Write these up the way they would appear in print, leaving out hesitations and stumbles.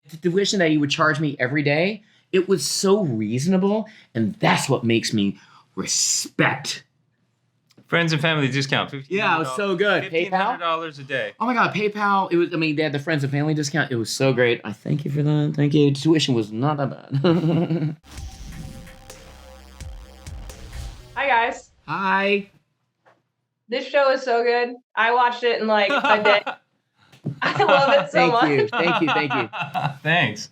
The tuition that you would charge me every day, it was so reasonable, and that's what makes me respect. Friends and family discount. Yeah, it was so good. PayPal? $1,500 a day. Oh my God, PayPal. They had the friends and family discount. It was so great. I thank you for that. Thank you. Tuition was not that bad. Hi, guys. Hi. This show is so good. I watched it in like a day. I love it so much. Thank you. Thanks.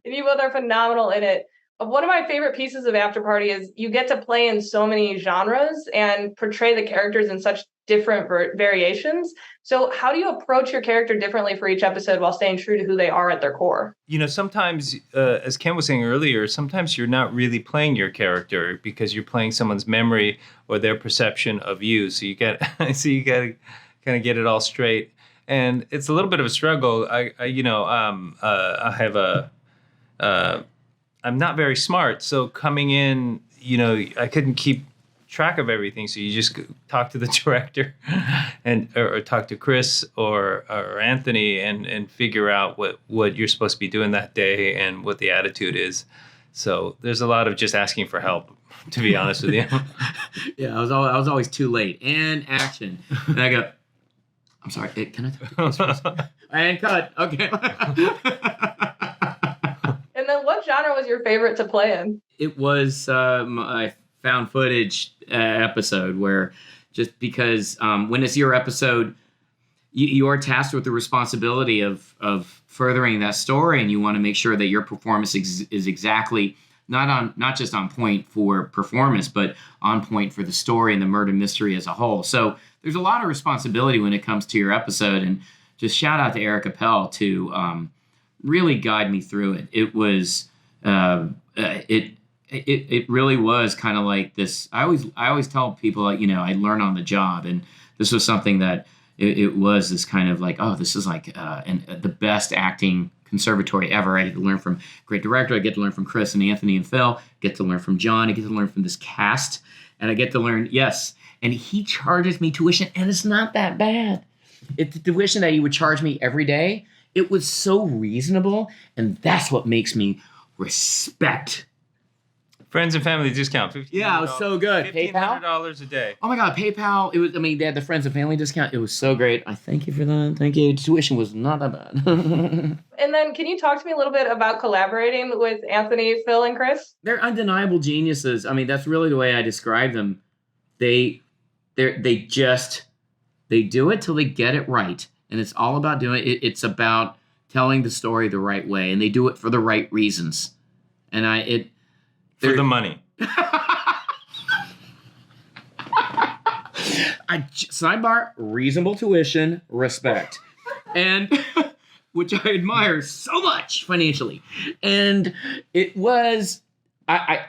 And you both are phenomenal in it. One of my favorite pieces of Afterparty is you get to play in so many genres and portray the characters in such different variations. So how do you approach your character differently for each episode while staying true to who they are at their core? Sometimes, as Ken was saying earlier, sometimes you're not really playing your character because you're playing someone's memory or their perception of you. So you got to kind of get it all straight. And it's a little bit of a struggle. I'm not very smart, so coming in, I couldn't keep track of everything. So you just talk to the director, or talk to Chris or Anthony, and figure out what you're supposed to be doing that day and what the attitude is. So there's a lot of just asking for help, to be honest with you. Yeah, I was always too late. And action. And I go, I'm sorry. Can I talk to Chris first? And cut. Okay. And then what genre was your favorite to play in? It was my found footage episode, where just because when it's your episode, you are tasked with the responsibility of furthering that story, and you want to make sure that your performance is exactly not just on point for performance, but on point for the story and the murder mystery as a whole. So there's a lot of responsibility when it comes to your episode, and just shout out to Eric Appel to really guide me through it. It was it really was kind of like this. I always tell people, I learn on the job, and this was something that it was this kind of like, oh, this is like the best acting conservatory ever. I get to learn from a great director. I get to learn from Chris and Anthony and Phil. I get to learn from John. I get to learn from this cast, and I get to learn, yes. And he charges me tuition, and it's not that bad. It's the tuition that you would charge me every day. It was so reasonable, and that's what makes me respect. Friends and family discount. Yeah, it was so good. PayPal? $1,500 a day. Oh my God, PayPal. They had the friends and family discount. It was so great. I thank you for that. Thank you. Tuition was not that bad. And then can you talk to me a little bit about collaborating with Anthony, Phil, and Chris? They're undeniable geniuses. That's really the way I describe them. They do it till they get it right. And it's all about doing it. It's about telling the story the right way, and they do it for the right reasons. And for the money. Sidebar, reasonable tuition, respect. And which I admire so much financially. And it was I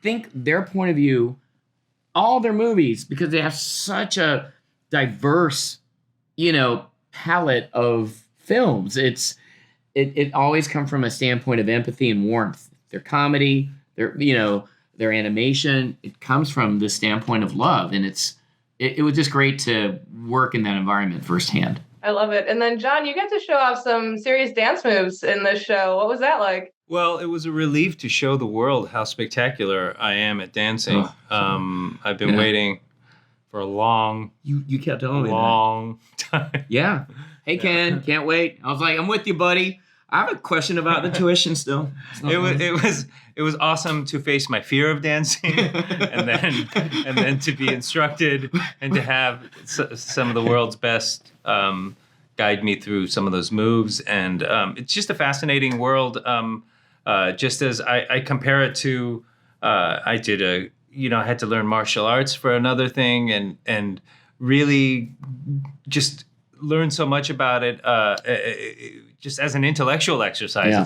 think their point of view, all their movies, because they have such a diverse, palette of films. It always comes from a standpoint of empathy and warmth. Their comedy, their animation, it comes from the standpoint of love, and it was just great to work in that environment firsthand. I love it. And then John, you get to show off some serious dance moves in this show. What was that like? Well, it was a relief to show the world how spectacular I am at dancing. I've been waiting for a long, you kept telling me long time. Yeah. Hey, Ken, can't wait. I was like, I'm with you, buddy. I have a question about the tuition still. It was awesome to face my fear of dancing, and then to be instructed and to have some of the world's best guide me through some of those moves. And it's just a fascinating world. Just as I compare it to, I had to learn martial arts for another thing, and really just learn so much about it. Just as an intellectual exercise, yeah.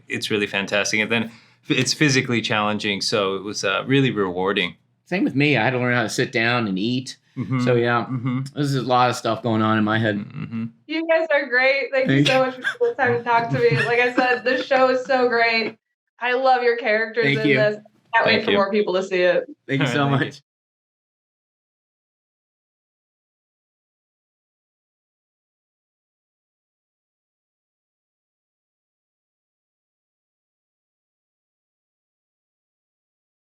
It's really fantastic. And then it's physically challenging, so it was really rewarding. Same with me. I had to learn how to sit down and eat. Mm-hmm. So yeah, There's a lot of stuff going on in my head. Mm-hmm. You guys are great. Thank you so much for the time to talk to me. Like I said, this show is so great. I love your characters in this. Can't wait for more people to see it. Thank you so much.